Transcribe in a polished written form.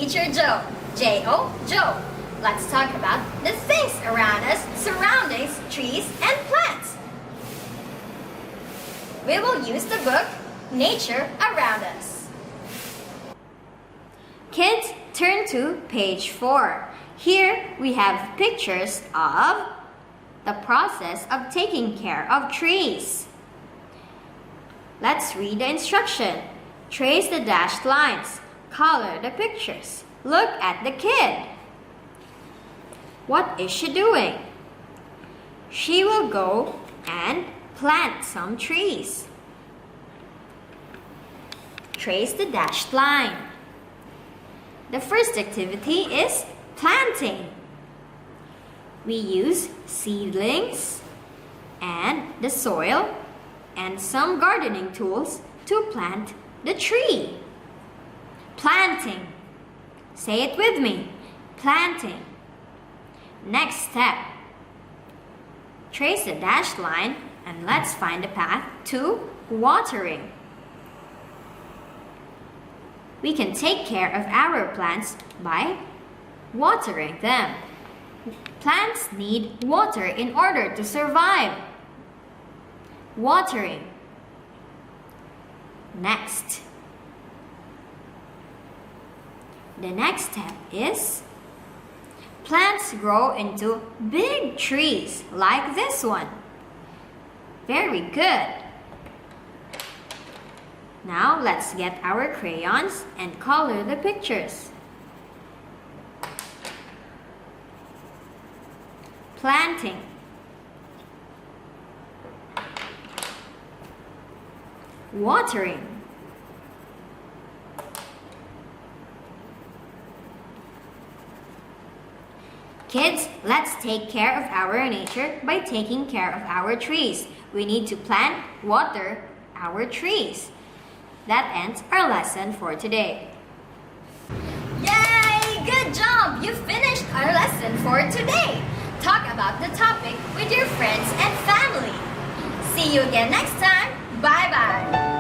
Teacher Joe, J-O, Joe. Let's talk about the things around us, surroundings, trees, and plants. We will use the book, Nature Around Us. Kids, turn to page 4. Here we have pictures of the process of taking care of trees. Let's read the instruction. Trace the dashed lines. Color the pictures. Look at the kid. What is she doing? She will go and plant some trees. Trace the dashed line. The first activity is planting. We use seedlings and the soil and some gardening tools to plant the tree. Planting. Say it with me. Planting. Next step. Trace the dashed line and let's find the path to watering. We can take care of our plants by watering them. Plants need water in order to survive. Watering. Next. The next step is plants grow into big trees like this one. Very good. Now let's get our crayons and color the pictures. Planting. Watering. Kids, let's take care of our nature by taking care of our trees. We need to plant, water our trees. That ends our lesson for today. Yay! Good job! You finished our lesson for today. Talk about the topic with your friends and family. See you again next time. Bye-bye.